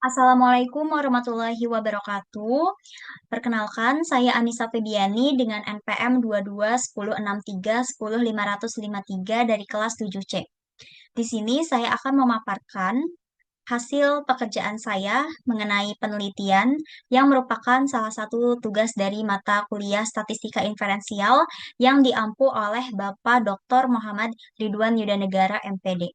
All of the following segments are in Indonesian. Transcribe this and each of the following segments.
Assalamualaikum warahmatullahi wabarakatuh. Perkenalkan, saya Anissa Febiani dengan NPM 22 1063 10 553 dari kelas 7C. Di sini saya akan memaparkan hasil pekerjaan saya mengenai penelitian yang merupakan salah satu tugas dari mata kuliah Statistika Inferensial yang diampu oleh Bapak Dr. Muhammad Ridwan Yudanegara, MPD.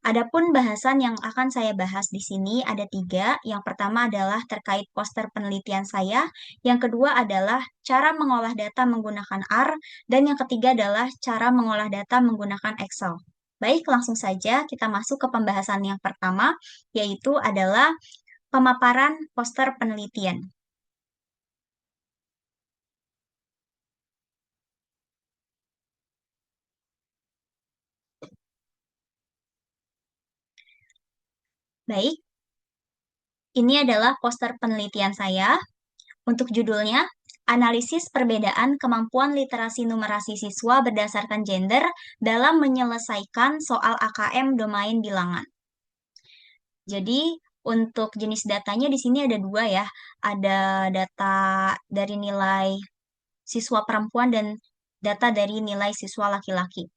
Adapun bahasan yang akan saya bahas di sini ada tiga. Yang pertama adalah terkait poster penelitian saya, yang kedua adalah cara mengolah data menggunakan R, dan yang ketiga adalah cara mengolah data menggunakan Excel. Baik, langsung saja kita masuk ke pembahasan yang pertama, yaitu adalah pemaparan poster penelitian. Baik, ini adalah poster penelitian saya. Untuk judulnya, analisis perbedaan kemampuan literasi numerasi siswa berdasarkan gender dalam menyelesaikan soal AKM domain bilangan. Jadi, untuk jenis datanya di sini ada dua ya. Ada data dari nilai siswa perempuan dan data dari nilai siswa laki-laki.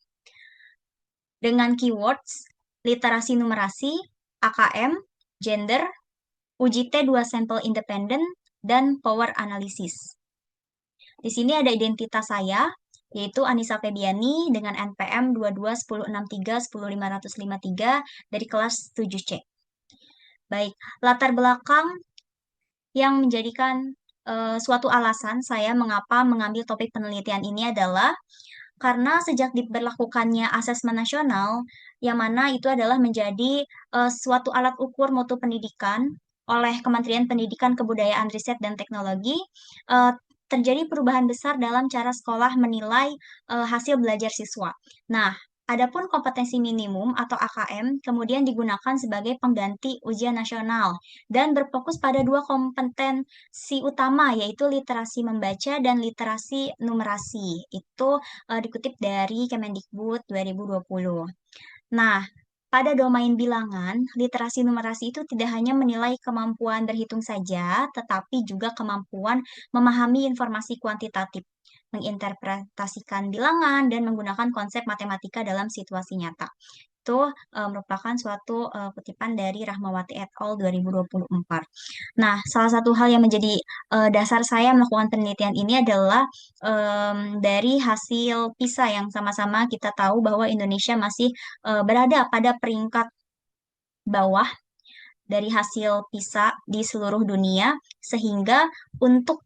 Dengan keywords, literasi numerasi, AKM, gender, uji T2 sampel independen, dan power analysis. Di sini ada identitas saya, yaitu Anissa Febiani dengan NPM 22 1063 10 553 dari kelas 7C. Baik, latar belakang yang menjadikan suatu alasan saya mengapa mengambil topik penelitian ini adalah karena sejak diberlakukannya asesmen nasional, yang mana itu adalah menjadi suatu alat ukur mutu pendidikan oleh Kementerian Pendidikan, Kebudayaan, Riset, dan Teknologi, eh, terjadi perubahan besar dalam cara sekolah menilai hasil belajar siswa. Nah, adapun kompetensi minimum atau AKM kemudian digunakan sebagai pengganti ujian nasional dan berfokus pada dua kompetensi utama, yaitu literasi membaca dan literasi numerasi. Itu dikutip dari Kemendikbud 2020. Nah, pada domain bilangan, literasi numerasi itu tidak hanya menilai kemampuan berhitung saja, tetapi juga kemampuan memahami informasi kuantitatif, menginterpretasikan bilangan, dan menggunakan konsep matematika dalam situasi nyata. Itu merupakan suatu kutipan dari Rahmawati et al. 2024. Nah, salah satu hal yang menjadi dasar saya melakukan penelitian ini adalah dari hasil PISA yang sama-sama kita tahu bahwa Indonesia masih berada pada peringkat bawah dari hasil PISA di seluruh dunia, sehingga untuk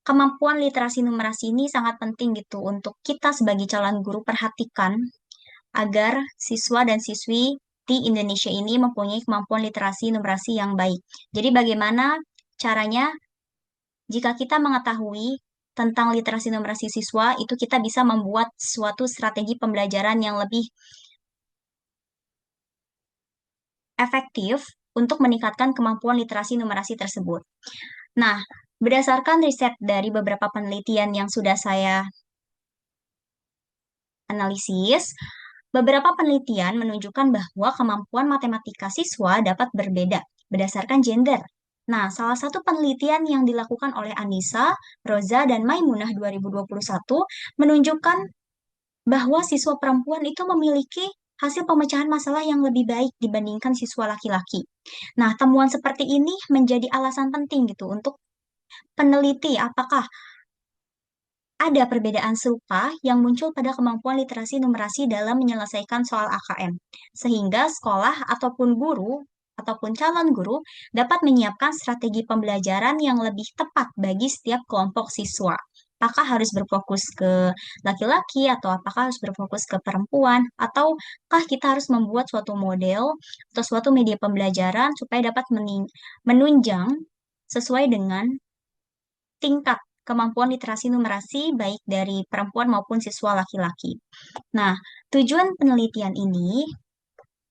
kemampuan literasi numerasi ini sangat penting gitu untuk kita sebagai calon guru perhatikan agar siswa dan siswi di Indonesia ini mempunyai kemampuan literasi numerasi yang baik. Jadi bagaimana caranya jika kita mengetahui tentang literasi numerasi siswa, itu kita bisa membuat suatu strategi pembelajaran yang lebih efektif untuk meningkatkan kemampuan literasi numerasi tersebut. Nah, berdasarkan riset dari beberapa penelitian yang sudah saya analisis, beberapa penelitian menunjukkan bahwa kemampuan matematika siswa dapat berbeda berdasarkan gender. Nah, salah satu penelitian yang dilakukan oleh Anissa, Roza, dan Maimunah 2021 menunjukkan bahwa siswa perempuan itu memiliki hasil pemecahan masalah yang lebih baik dibandingkan siswa laki-laki. Nah, temuan seperti ini menjadi alasan penting gitu untuk peneliti apakah ada perbedaan serupa yang muncul pada kemampuan literasi numerasi dalam menyelesaikan soal AKM, sehingga sekolah ataupun guru ataupun calon guru dapat menyiapkan strategi pembelajaran yang lebih tepat bagi setiap kelompok siswa. Apakah harus berfokus ke laki-laki atau apakah harus berfokus ke perempuan, ataukah kita harus membuat suatu model atau suatu media pembelajaran supaya dapat menunjang sesuai dengan tingkat kemampuan literasi numerasi baik dari perempuan maupun siswa laki-laki. Nah, tujuan penelitian ini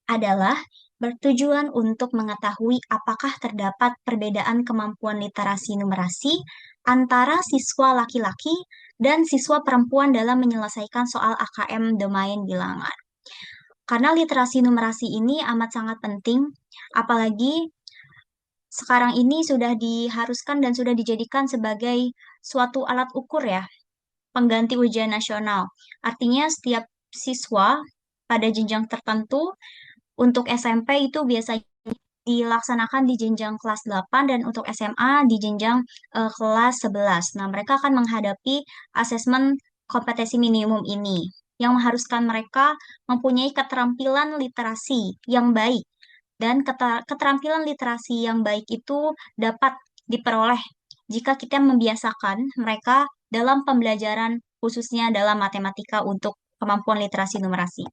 adalah bertujuan untuk mengetahui apakah terdapat perbedaan kemampuan literasi numerasi antara siswa laki-laki dan siswa perempuan dalam menyelesaikan soal AKM domain bilangan. Karena literasi numerasi ini amat sangat penting, apalagi sekarang ini sudah diharuskan dan sudah dijadikan sebagai suatu alat ukur ya, pengganti ujian nasional. Artinya setiap siswa pada jenjang tertentu untuk SMP itu biasanya dilaksanakan di jenjang kelas 8 dan untuk SMA di jenjang kelas 11. Nah, mereka akan menghadapi asesmen kompetensi minimum ini yang mengharuskan mereka mempunyai keterampilan literasi yang baik dan keterampilan literasi yang baik itu dapat diperoleh jika kita membiasakan mereka dalam pembelajaran khususnya dalam matematika untuk kemampuan literasi numerasi.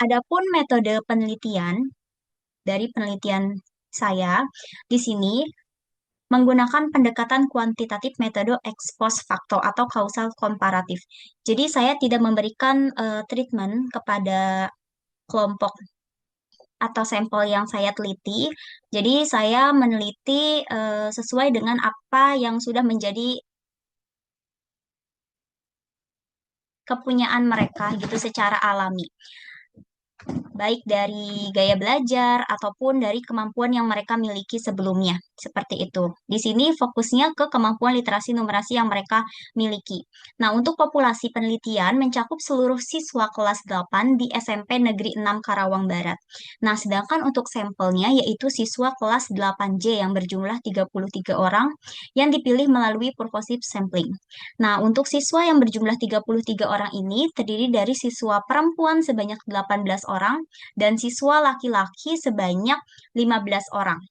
Adapun metode penelitian dari penelitian saya di sini menggunakan pendekatan kuantitatif metode ex post facto atau causal komparatif. Jadi saya tidak memberikan treatment kepada kelompok atau sampel yang saya teliti. Jadi saya meneliti sesuai dengan apa yang sudah menjadi kepunyaan mereka gitu secara alami, baik dari gaya belajar ataupun dari kemampuan yang mereka miliki sebelumnya. Seperti itu. Di sini fokusnya ke kemampuan literasi numerasi yang mereka miliki. Nah, untuk populasi penelitian mencakup seluruh siswa kelas 8 di SMP Negeri 6 Karawang Barat. Nah, sedangkan untuk sampelnya yaitu siswa kelas 8J yang berjumlah 33 orang yang dipilih melalui purposive sampling. Nah, untuk siswa yang berjumlah 33 orang ini terdiri dari siswa perempuan sebanyak 18 orang dan siswa laki-laki sebanyak 15 orang.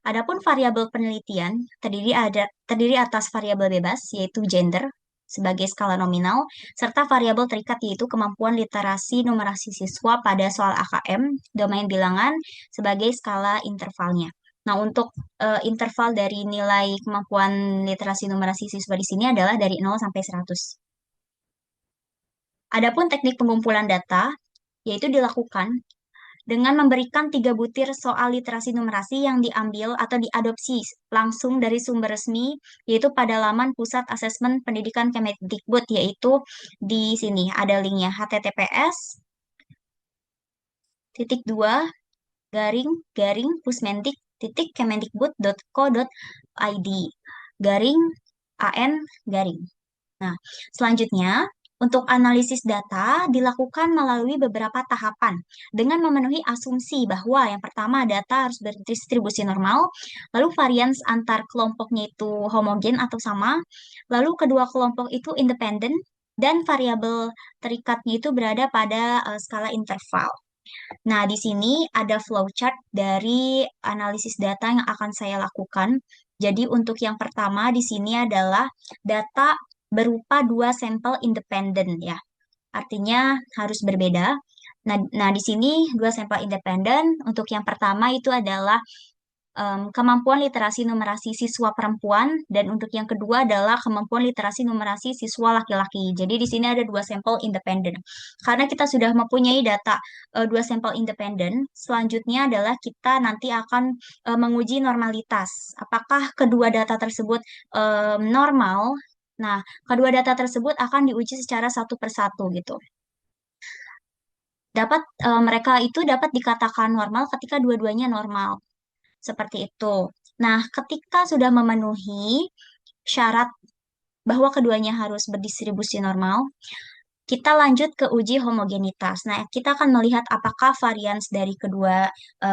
Adapun variabel penelitian terdiri atas variabel bebas yaitu gender sebagai skala nominal serta variabel terikat yaitu kemampuan literasi numerasi siswa pada soal AKM domain bilangan sebagai skala intervalnya. Nah, untuk interval dari nilai kemampuan literasi numerasi siswa di sini adalah dari 0 sampai 100. Adapun teknik pengumpulan data yaitu dilakukan dengan memberikan 3 butir soal literasi numerasi yang diambil atau diadopsi langsung dari sumber resmi, yaitu pada laman Pusat Asesmen Pendidikan Kemendikbud, yaitu di sini ada linknya https titik dua garing garing pusmendik titik kemendikbud.co.id garing an garing. Nah, selanjutnya, untuk analisis data dilakukan melalui beberapa tahapan dengan memenuhi asumsi bahwa yang pertama data harus berdistribusi normal, lalu varians antar kelompoknya itu homogen atau sama, lalu kedua kelompok itu independen, dan variabel terikatnya itu berada pada skala interval. Nah, di sini ada flowchart dari analisis data yang akan saya lakukan. Jadi, untuk yang pertama di sini adalah data berupa 2 sampel independen ya. Artinya harus berbeda. Nah, di sini 2 sampel independen. Untuk yang pertama itu adalah kemampuan literasi numerasi siswa perempuan dan untuk yang kedua adalah kemampuan literasi numerasi siswa laki-laki. Jadi di sini ada 2 sampel independen. Karena kita sudah mempunyai data 2 sampel independen, selanjutnya adalah kita nanti akan menguji normalitas. Apakah kedua data tersebut normal? Nah, kedua data tersebut akan diuji secara satu persatu gitu. Mereka itu dapat dikatakan normal ketika dua-duanya normal. Seperti itu. Nah, ketika sudah memenuhi syarat bahwa keduanya harus berdistribusi normal, kita lanjut ke uji homogenitas. Nah, kita akan melihat apakah varians dari kedua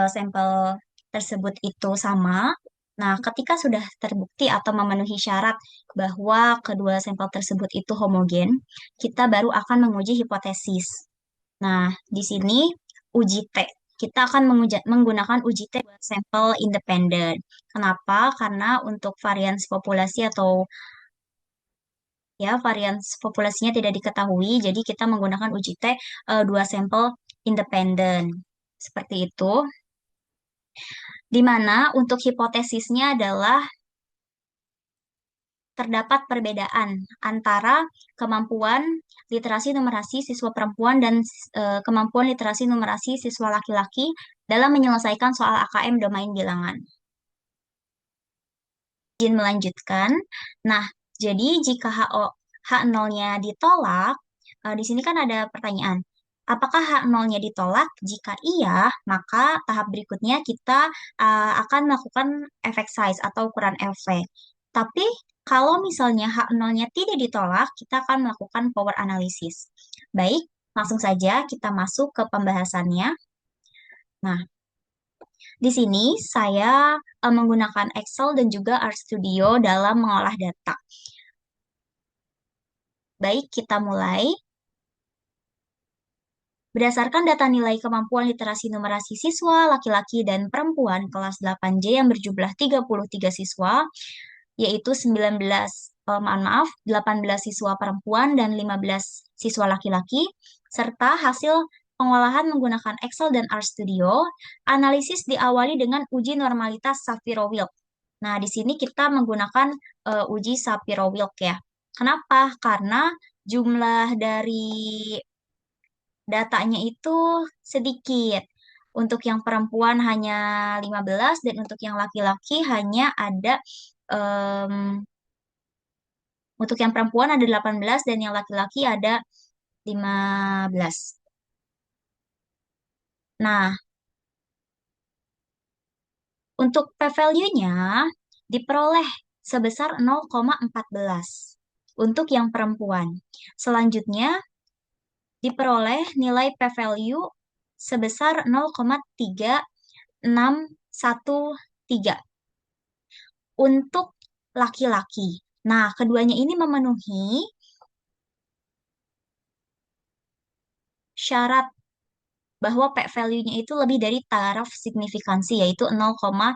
sampel tersebut itu sama. Nah, ketika sudah terbukti atau memenuhi syarat bahwa kedua sampel tersebut itu homogen, kita baru akan menguji hipotesis. Nah, di sini uji T. Kita akan menggunakan uji T buat sampel independen. Kenapa? Karena untuk varians populasi atau ya varians populasinya tidak diketahui, jadi kita menggunakan uji T 2 sampel independen. Seperti itu. Di mana untuk hipotesisnya adalah terdapat perbedaan antara kemampuan literasi numerasi siswa perempuan dan kemampuan literasi numerasi siswa laki-laki dalam menyelesaikan soal AKM domain bilangan. Izin melanjutkan. Nah, jadi jika H0-nya ditolak, di sini kan ada pertanyaan. Apakah H0-nya ditolak? Jika iya, maka tahap berikutnya kita akan melakukan effect size atau ukuran efek. Tapi kalau misalnya H0-nya tidak ditolak, kita akan melakukan power analysis. Baik, langsung saja kita masuk ke pembahasannya. Nah, di sini saya menggunakan Excel dan juga RStudio dalam mengolah data. Baik, kita mulai. Berdasarkan data nilai kemampuan literasi numerasi siswa laki-laki dan perempuan kelas 8J yang berjumlah 33 siswa, yaitu 19, maaf, 18 siswa perempuan dan 15 siswa laki-laki, serta hasil pengolahan menggunakan Excel dan RStudio, analisis diawali dengan uji normalitas Shapiro-Wilk. Nah, di sini kita menggunakan uji Shapiro-Wilk ya. Kenapa? Karena jumlah dari datanya itu sedikit. Untuk yang perempuan hanya 15 dan untuk yang laki-laki hanya ada em, untuk yang perempuan ada 18 dan yang laki-laki ada 15. Nah, untuk p-value-nya diperoleh sebesar 0,14 untuk yang perempuan. Selanjutnya diperoleh nilai p-value sebesar 0,3613 untuk laki-laki. Nah, keduanya ini memenuhi syarat bahwa p-value-nya itu lebih dari taraf signifikansi, yaitu 0,05.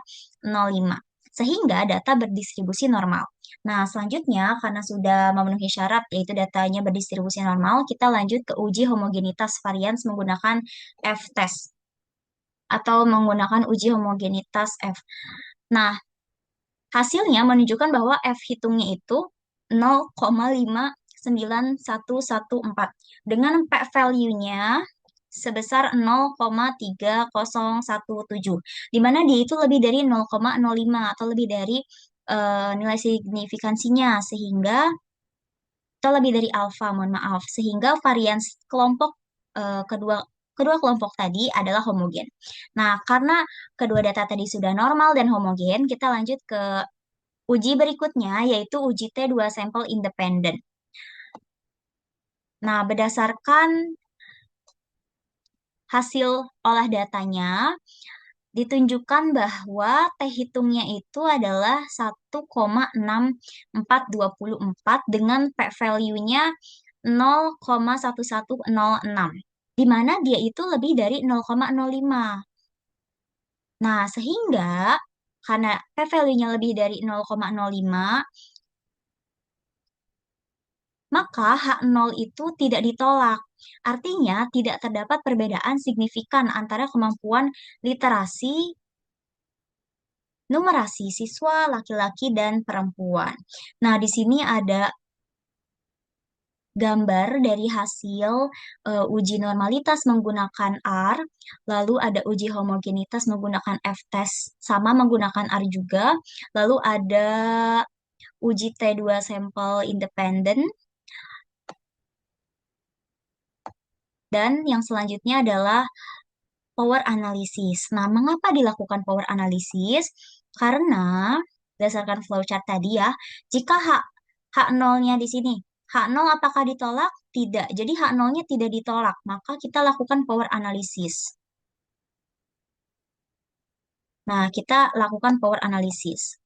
Sehingga data berdistribusi normal. Nah, selanjutnya, karena sudah memenuhi syarat, yaitu datanya berdistribusi normal, kita lanjut ke uji homogenitas varians menggunakan F-test atau menggunakan uji homogenitas F. Nah, hasilnya menunjukkan bahwa F hitungnya itu 0,59114 dengan p-value-nya sebesar 0,3017, di mana dia itu lebih dari 0,05 atau lebih dari nilai signifikansinya, sehingga atau lebih dari alfa, mohon maaf, sehingga varians kelompok kedua kedua kelompok tadi adalah homogen. Nah, karena kedua data tadi sudah normal dan homogen, kita lanjut ke uji berikutnya, yaitu uji T2 sampel independen. Nah, berdasarkan hasil olah datanya, ditunjukkan bahwa T hitungnya itu adalah 1,6424 dengan p-value-nya 0,1106, di mana dia itu lebih dari 0,05. Nah, sehingga karena p-value-nya lebih dari 0,05, maka H0 itu tidak ditolak. Artinya, tidak terdapat perbedaan signifikan antara kemampuan literasi numerasi siswa laki-laki dan perempuan. Nah, di sini ada gambar dari hasil uji normalitas menggunakan R, lalu ada uji homogenitas menggunakan F-test sama menggunakan R juga, lalu ada uji T2 sampel independen, dan yang selanjutnya adalah power analysis. Nah, mengapa dilakukan power analysis? Karena berdasarkan flowchart tadi ya, jika H0-nya di sini, H0 apakah ditolak? Tidak. Jadi H0-nya tidak ditolak, maka kita lakukan power analysis. Nah, kita lakukan power analysis.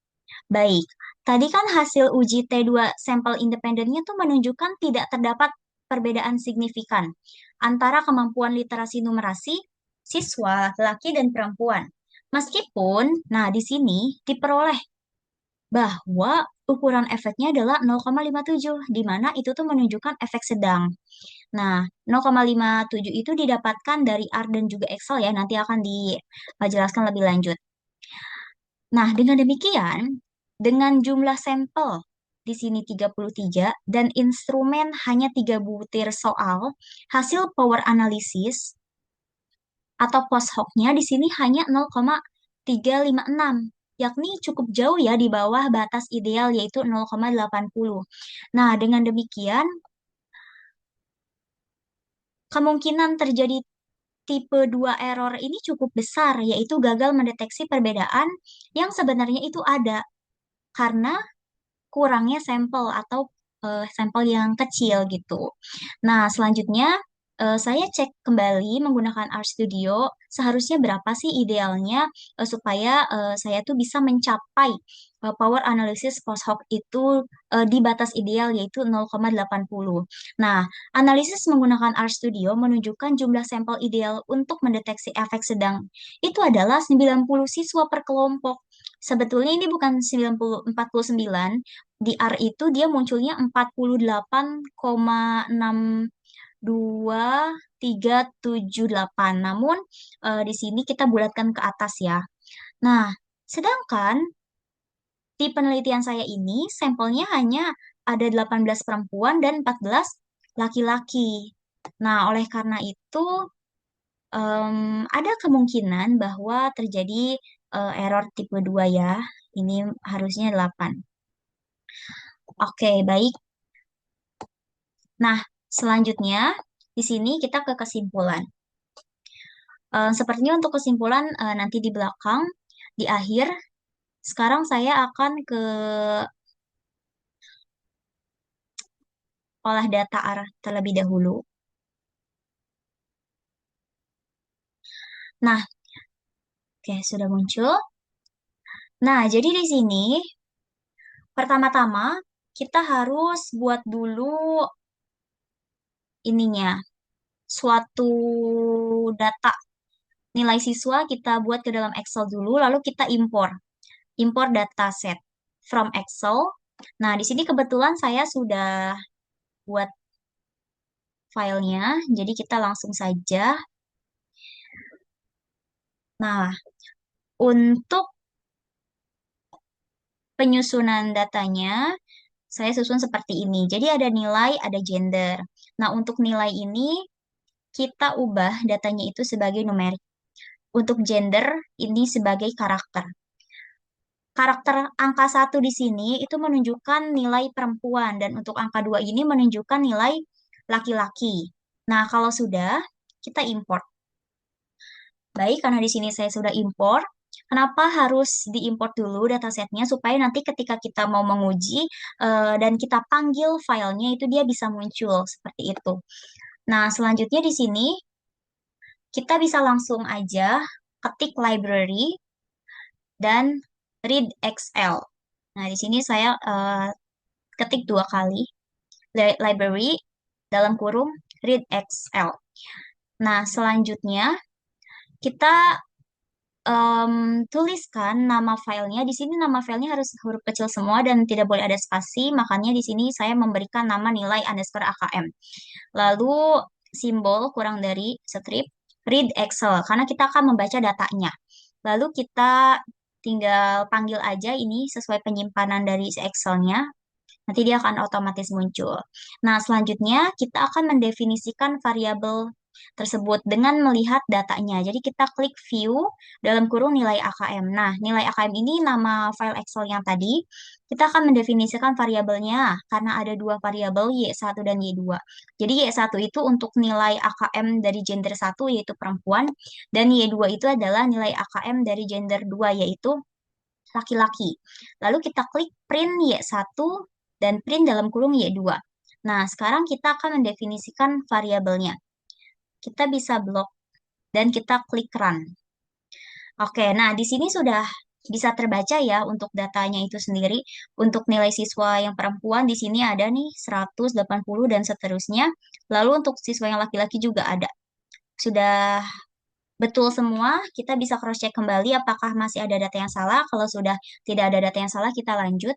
Baik, tadi kan hasil uji T2 sampel independennya tuh menunjukkan tidak terdapat perbedaan signifikan antara kemampuan literasi numerasi siswa laki-laki dan perempuan. Meskipun, nah di sini diperoleh bahwa ukuran efeknya adalah 0,57, di mana itu tuh menunjukkan efek sedang. Nah, 0,57 itu didapatkan dari R dan juga Excel ya, nanti akan dijelaskan lebih lanjut. Nah, dengan demikian, dengan jumlah sampel di sini 33 dan instrumen hanya 3 butir soal, hasil power analysis atau post hoc-nya di sini hanya 0,356, yakni cukup jauh ya di bawah batas ideal yaitu 0,80. Nah, dengan demikian kemungkinan terjadi tipe 2 error ini cukup besar, yaitu gagal mendeteksi perbedaan yang sebenarnya itu ada karena kurangnya sampel atau sampel yang kecil gitu. Nah, selanjutnya saya cek kembali menggunakan RStudio, seharusnya berapa sih idealnya supaya saya tuh bisa mencapai power analysis post hoc itu di batas ideal yaitu 0,80. Nah, analisis menggunakan RStudio menunjukkan jumlah sampel ideal untuk mendeteksi efek sedang itu adalah 90 siswa per kelompok. Sebetulnya ini bukan 49, di R itu dia munculnya 48,62378. Namun di sini kita bulatkan ke atas ya. Nah, sedangkan di penelitian saya ini sampelnya hanya ada 18 perempuan dan 14 laki-laki. Nah, oleh karena itu ada kemungkinan bahwa terjadi error tipe 2 ya. Ini harusnya 8. Oke, baik. Nah, selanjutnya di sini kita ke kesimpulan. Sepertinya untuk kesimpulan nanti di belakang, di akhir. Sekarang saya akan ke olah data arah terlebih dahulu. Nah, oke, sudah muncul. Nah, jadi di sini pertama-tama kita harus buat dulu ininya, suatu data nilai siswa kita buat ke dalam Excel dulu, lalu kita impor dataset from Excel. Nah, di sini kebetulan saya sudah buat filenya, jadi kita langsung saja. Nah, untuk penyusunan datanya, saya susun seperti ini. Jadi ada nilai, ada gender. Nah, untuk nilai ini kita ubah datanya itu sebagai numerik. Untuk gender ini sebagai karakter. Karakter angka 1 di sini itu menunjukkan nilai perempuan dan untuk angka 2 ini menunjukkan nilai laki-laki. Nah, kalau sudah, kita import. Baik, karena di sini saya sudah import, kenapa harus diimport dulu datasetnya supaya nanti ketika kita mau menguji dan kita panggil filenya itu dia bisa muncul seperti itu. Nah, selanjutnya di sini kita bisa langsung aja ketik library dan read XL. Nah, di sini saya ketik 2 kali library dalam kurung read XL. Nah, selanjutnya kita tuliskan nama filenya. Di sini nama filenya harus huruf kecil semua dan tidak boleh ada spasi. Makanya di sini saya memberikan nama nilai underscore AKM. Lalu simbol kurang dari strip read Excel karena kita akan membaca datanya. Lalu kita tinggal panggil aja ini sesuai penyimpanan dari si Excel-nya. Nanti dia akan otomatis muncul. Nah, selanjutnya kita akan mendefinisikan variabel tersebut dengan melihat datanya. Jadi kita klik view dalam kurung nilai AKM. Nah, nilai AKM ini nama file Excel yang tadi. Kita akan mendefinisikan variabelnya karena ada dua variabel Y1 dan Y2. Jadi Y1 itu untuk nilai AKM dari gender 1 yaitu perempuan dan Y2 itu adalah nilai AKM dari gender 2 yaitu laki-laki. Lalu kita klik print Y1 dan print dalam kurung Y2. Nah, sekarang kita akan mendefinisikan variabelnya. Kita bisa blok dan kita klik run. Oke, nah di sini sudah bisa terbaca ya untuk datanya itu sendiri. Untuk nilai siswa yang perempuan di sini ada nih 180 dan seterusnya. Lalu untuk siswa yang laki-laki juga ada. Sudah betul semua, kita bisa cross-check kembali apakah masih ada data yang salah. Kalau sudah tidak ada data yang salah, kita lanjut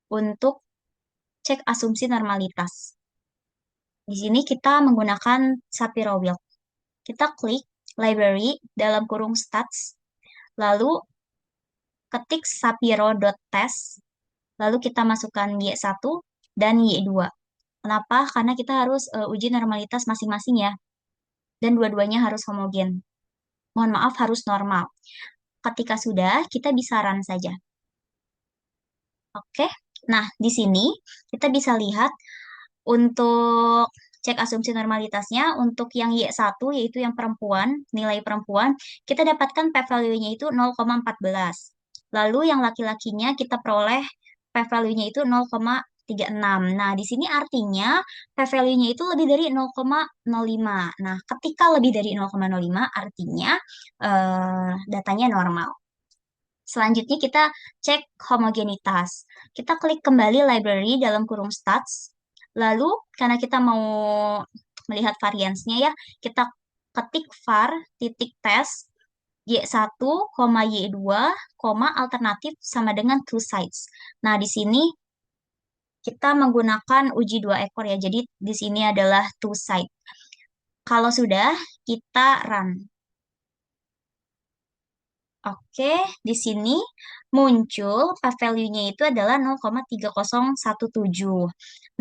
untuk cek asumsi normalitas. Di sini kita menggunakan Shapiro Wilk. Kita klik library dalam kurung stats, lalu ketik Shapiro.test, lalu kita masukkan Y1 dan Y2. Kenapa? Karena kita harus uji normalitas masing-masing ya, dan dua-duanya harus homogen. Mohon maaf, harus normal. Ketika sudah, kita bisa run saja. Oke, nah di sini kita bisa lihat untuk cek asumsi normalitasnya untuk yang Y1 yaitu yang perempuan, nilai perempuan, kita dapatkan p-value-nya itu 0,14. Lalu yang laki-lakinya kita peroleh p-value-nya itu 0,36. Nah, di sini artinya p-value-nya itu lebih dari 0,05. Nah, ketika lebih dari 0,05 artinya datanya normal. Selanjutnya kita cek homogenitas. Kita klik kembali library dalam kurung stats. Lalu karena kita mau melihat variansnya ya, kita ketik var titik tes Y1, Y2, alternatif sama dengan two sides. Nah, di sini kita menggunakan uji dua ekor ya. Jadi di sini adalah two side. Kalau sudah, kita run. Oke, di sini muncul p-value-nya itu adalah 0,3017.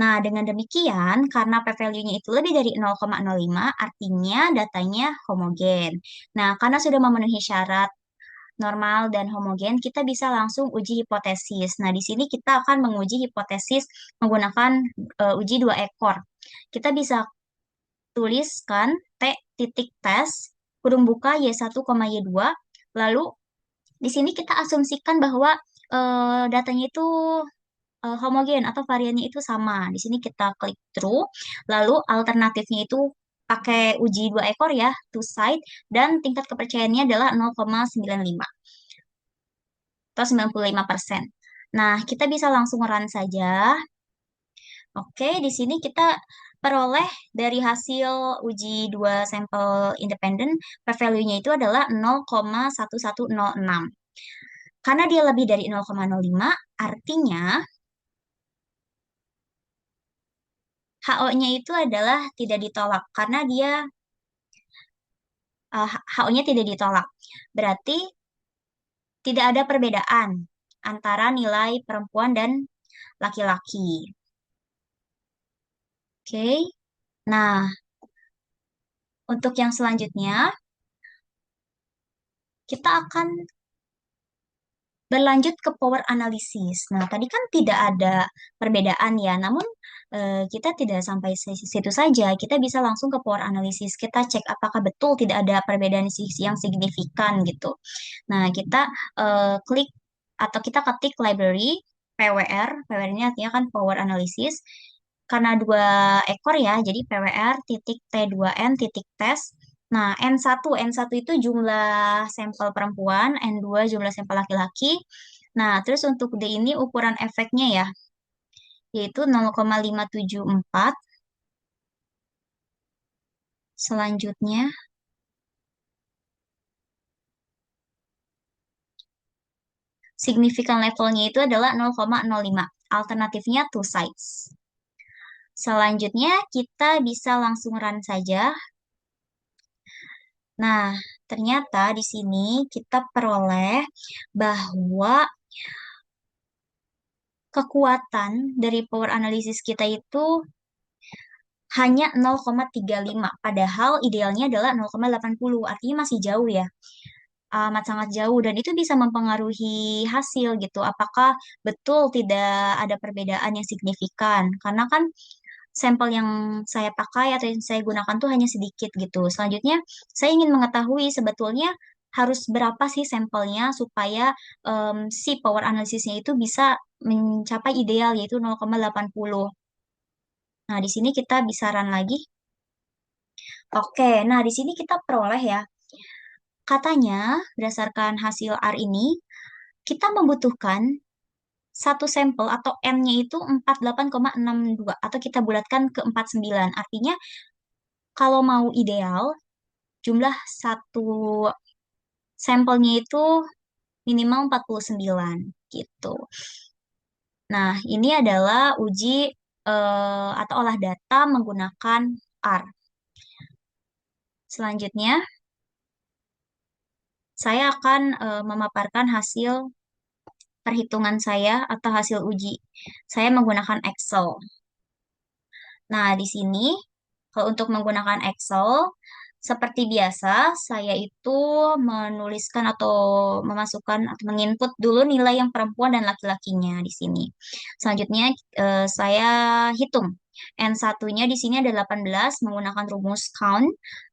Nah, dengan demikian, karena p-value-nya itu lebih dari 0,05, artinya datanya homogen. Nah, karena sudah memenuhi syarat normal dan homogen, kita bisa langsung uji hipotesis. Nah, di sini kita akan menguji hipotesis menggunakan uji dua ekor. Kita bisa tuliskan T titik tes, kurung buka Y1, Y2, lalu di sini kita asumsikan bahwa datanya itu homogen atau variannya itu sama. Di sini kita klik true, lalu alternatifnya itu pakai uji dua ekor ya, two side, dan tingkat kepercayaannya adalah 0,95 atau 95%. Nah, kita bisa langsung run saja. Oke, di sini kita peroleh dari hasil uji dua sampel independen, p-value-nya itu adalah 0,1106. Karena dia lebih dari 0,05, artinya HO-nya itu adalah tidak ditolak karena dia HO-nya tidak ditolak. Berarti tidak ada perbedaan antara nilai perempuan dan laki-laki. Oke. Nah, untuk yang selanjutnya kita akan berlanjut ke power analysis. Nah, tadi kan tidak ada perbedaan ya, namun kita tidak sampai situ saja. Kita bisa langsung ke power analysis. Kita cek apakah betul tidak ada perbedaan yang signifikan gitu. Nah, kita klik atau kita ketik library PWR. PWR ini artinya kan power analysis. Karena dua ekor ya, jadi PWR titik T2N titik tes. Nah, N1 itu jumlah sampel perempuan, N2 jumlah sampel laki-laki. Nah, terus untuk D ini ukuran efeknya ya, yaitu 0,574. Selanjutnya, signifikan levelnya itu adalah 0,05. Alternatifnya two sides. Selanjutnya, kita bisa langsung run saja. Nah, ternyata di sini kita peroleh bahwa kekuatan dari power analysis kita itu hanya 0,35, padahal idealnya adalah 0,80, artinya masih jauh ya, amat sangat jauh, dan itu bisa mempengaruhi hasil gitu, apakah betul tidak ada perbedaan yang signifikan, karena kan sampel yang saya pakai atau yang saya gunakan tuh hanya sedikit gitu. Selanjutnya, saya ingin mengetahui sebetulnya harus berapa sih sampelnya supaya si power analisisnya itu bisa mencapai ideal yaitu 0,80. Nah, di sini kita bisa run lagi. Oke, nah di sini kita peroleh ya. Katanya, berdasarkan hasil R ini, kita membutuhkan satu sampel atau N-nya itu 48,62 atau kita bulatkan ke 49. Artinya, kalau mau ideal, jumlah satu sampelnya itu minimal 49 gitu. Nah, ini adalah uji atau olah data menggunakan R. Selanjutnya, saya akan memaparkan hasil perhitungan saya atau hasil uji. Saya menggunakan Excel. Nah, di sini kalau untuk menggunakan Excel, Seperti biasa, saya itu menuliskan atau memasukkan atau menginput dulu nilai yang perempuan dan laki-lakinya di sini. Selanjutnya saya hitung. N1-nya di sini ada 18 menggunakan rumus count.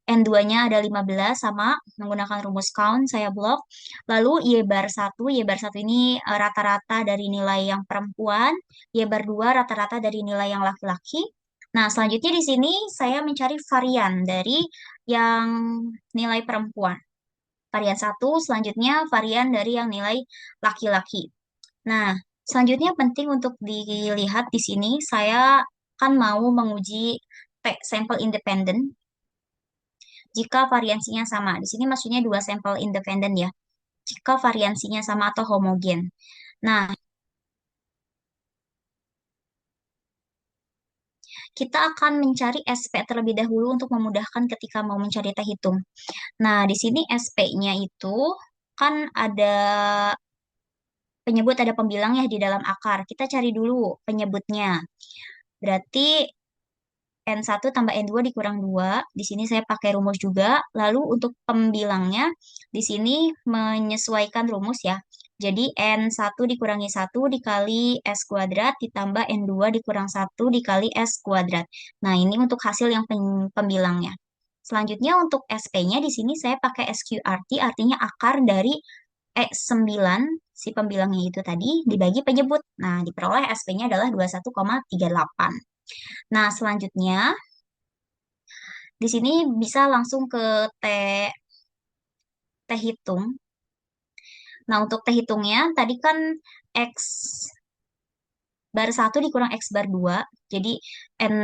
N2-nya ada 15 sama menggunakan rumus count, saya blok. Lalu Y bar 1 ini rata-rata dari nilai yang perempuan, Y bar 2 rata-rata dari nilai yang laki-laki. Nah, selanjutnya di sini saya mencari varian dari yang nilai perempuan. Varian satu, selanjutnya varian dari yang nilai laki-laki. Nah, selanjutnya penting untuk dilihat di sini, saya kan mau menguji sampel independen jika variansinya sama. Di sini maksudnya dua sampel independen ya, jika variansinya sama atau homogen. Nah, kita akan mencari SP terlebih dahulu untuk memudahkan ketika mau mencari T hitung. Nah, di sini SP-nya itu kan ada penyebut, ada pembilang ya di dalam akar. Kita cari dulu penyebutnya. Berarti N1 tambah N2 dikurang 2. Di sini saya pakai rumus juga. Lalu untuk pembilangnya, di sini menyesuaikan rumus ya. Jadi N1 dikurangi 1 dikali S kuadrat ditambah N2 dikurang 1 dikali S kuadrat. Nah, ini untuk hasil yang pembilangnya. Selanjutnya untuk SP-nya di sini saya pakai SQRT, artinya akar dari E9, si pembilangnya itu tadi, dibagi penyebut. Nah, diperoleh SP-nya adalah 21,38. Nah, selanjutnya di sini bisa langsung ke T, T hitung. Nah, untuk T hitungnya tadi kan X bar 1 dikurang X bar 2. Jadi N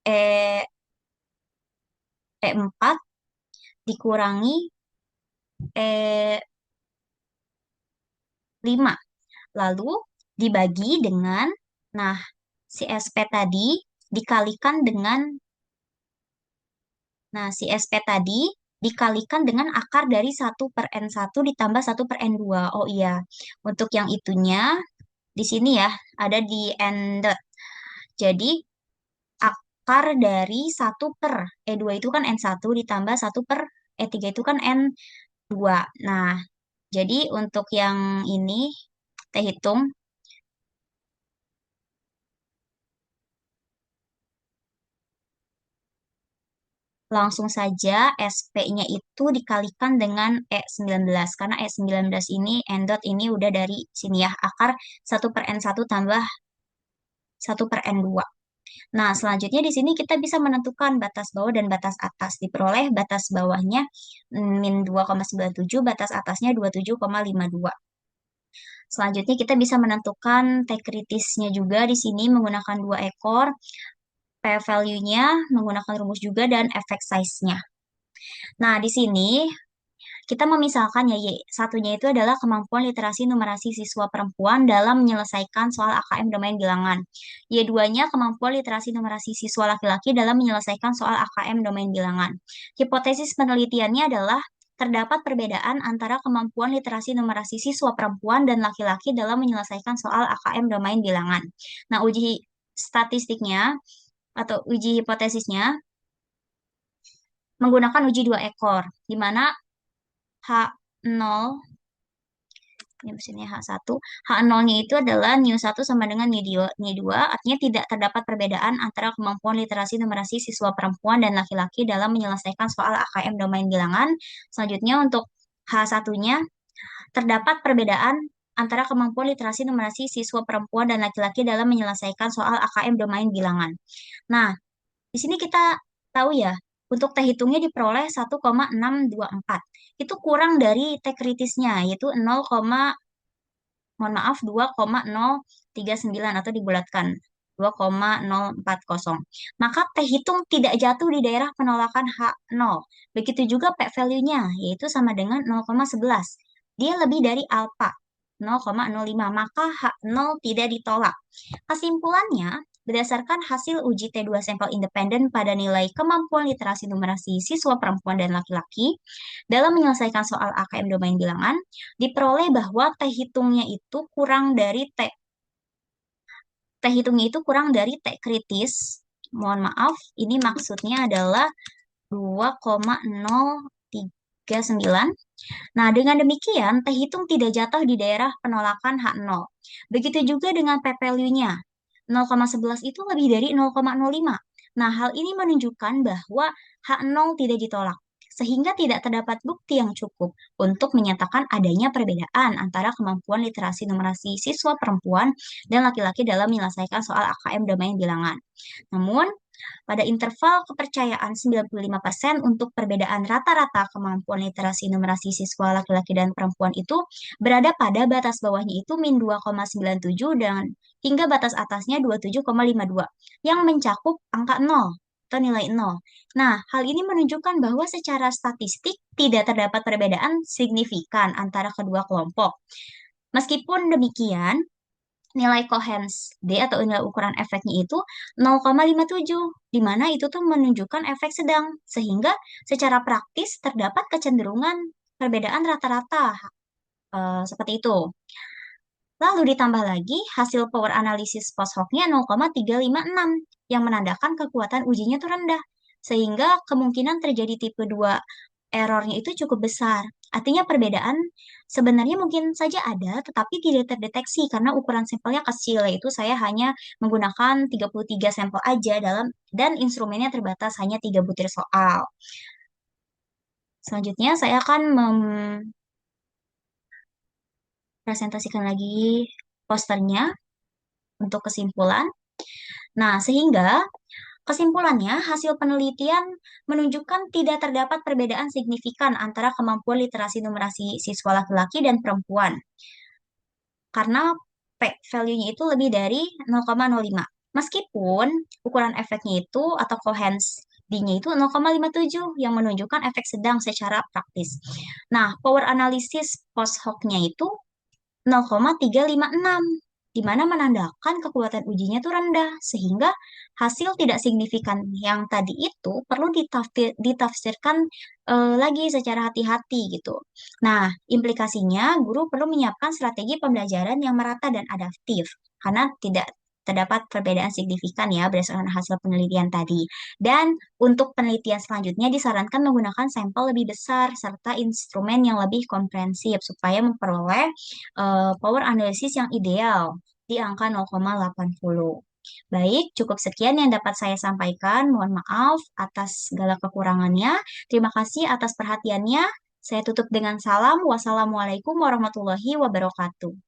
E, E4 dikurangi E5. Lalu dibagi dengan, nah, si SP tadi dikalikan dengan, nah, si SP tadi dikalikan dengan akar dari 1/N1 ditambah 1/N2. Oh iya, untuk yang itunya di sini ya, ada di N dot. Jadi akar dari 1/E2 itu kan N1 ditambah 1/E3 itu kan N2. Nah, jadi untuk yang ini, kita hitung langsung saja SP-nya itu dikalikan dengan E19. Karena E19 ini, N dot ini udah dari sini ya, akar 1/N1 tambah 1/N2. Nah, selanjutnya di sini kita bisa menentukan batas bawah dan batas atas. Diperoleh batas bawahnya min 2,97, batas atasnya 27,52. Selanjutnya kita bisa menentukan T kritisnya juga di sini menggunakan dua ekor, P value-nya menggunakan rumus juga, dan efek size-nya. Nah, di sini kita memisalkan ya, Y. Satunya itu adalah kemampuan literasi numerasi siswa perempuan dalam menyelesaikan soal AKM domain bilangan. Y2-nya kemampuan literasi numerasi siswa laki-laki dalam menyelesaikan soal AKM domain bilangan. Hipotesis penelitiannya adalah terdapat perbedaan antara kemampuan literasi numerasi siswa perempuan dan laki-laki dalam menyelesaikan soal AKM domain bilangan. Nah, uji statistiknya atau uji hipotesisnya menggunakan uji dua ekor, di mana H0, ini mesinnya H1, H0-nya itu adalah New1 sama dengan New2, artinya tidak terdapat perbedaan antara kemampuan literasi numerasi siswa perempuan dan laki-laki dalam menyelesaikan soal AKM domain bilangan. Selanjutnya untuk H1-nya, terdapat perbedaan antara kemampuan literasi numerasi siswa perempuan dan laki-laki dalam menyelesaikan soal AKM domain bilangan. Nah, di sini kita tahu ya, untuk T hitungnya diperoleh 1,624. Itu kurang dari T kritisnya, yaitu 0, mohon maaf, 2,039 atau dibulatkan 2,040. Maka T hitung tidak jatuh di daerah penolakan H0. Begitu juga P value-nya, yaitu sama dengan 0,11. Dia lebih dari alfa 0,05, maka H0 tidak ditolak. Kesimpulannya, berdasarkan hasil uji T2 sampel independen pada nilai kemampuan literasi numerasi siswa perempuan dan laki-laki dalam menyelesaikan soal AKM domain bilangan, diperoleh bahwa T hitungnya itu kurang dari T hitungnya itu kurang dari T kritis Mohon maaf, ini maksudnya adalah 2,039. Nah, dengan demikian, T hitung tidak jatuh di daerah penolakan H0. Begitu juga dengan p-value-nya. 0,11 itu lebih dari 0,05. Nah, hal ini menunjukkan bahwa H0 tidak ditolak, sehingga tidak terdapat bukti yang cukup untuk menyatakan adanya perbedaan antara kemampuan literasi numerasi siswa perempuan dan laki-laki dalam menyelesaikan soal AKM domain bilangan. Namun, pada interval kepercayaan 95% untuk perbedaan rata-rata kemampuan literasi numerasi siswa laki-laki dan perempuan itu berada pada batas bawahnya itu min 2,97 dan hingga batas atasnya 27,52 yang mencakup angka 0 atau nilai 0. Nah, hal ini menunjukkan bahwa secara statistik tidak terdapat perbedaan signifikan antara kedua kelompok. Meskipun demikian, nilai kohens D atau nilai ukuran efeknya itu 0,57, di mana itu tuh menunjukkan efek sedang, sehingga secara praktis terdapat kecenderungan perbedaan rata-rata seperti itu. Lalu ditambah lagi hasil power analysis post hoc-nya 0,356 yang menandakan kekuatan ujinya itu rendah. Sehingga kemungkinan terjadi tipe 2 errornya itu cukup besar. Artinya perbedaan sebenarnya mungkin saja ada tetapi tidak terdeteksi karena ukuran sampelnya kecil, yaitu saya hanya menggunakan 33 sampel aja dan instrumennya terbatas hanya 3 butir soal. Selanjutnya saya akan mempresentasikan lagi posternya untuk kesimpulan. Nah, sehingga kesimpulannya, hasil penelitian menunjukkan tidak terdapat perbedaan signifikan antara kemampuan literasi numerasi siswa laki-laki dan perempuan. Karena P-value-nya itu lebih dari 0,05. Meskipun ukuran efeknya itu atau kohens D-nya itu 0,57 yang menunjukkan efek sedang secara praktis. Nah, power analysis post hoc-nya itu 0,356, di mana menandakan kekuatan ujinya itu rendah, sehingga hasil tidak signifikan yang tadi itu perlu ditafsirkan lagi secara hati-hati gitu. Nah, implikasinya guru perlu menyiapkan strategi pembelajaran yang merata dan adaptif, karena tidak terdapat perbedaan signifikan ya berdasarkan hasil penelitian tadi. Dan untuk penelitian selanjutnya disarankan menggunakan sampel lebih besar serta instrumen yang lebih komprehensif supaya memperoleh power analysis yang ideal di angka 0,80. Baik, cukup sekian yang dapat saya sampaikan. Mohon maaf atas segala kekurangannya. Terima kasih atas perhatiannya. Saya tutup dengan salam. Wassalamualaikum warahmatullahi wabarakatuh.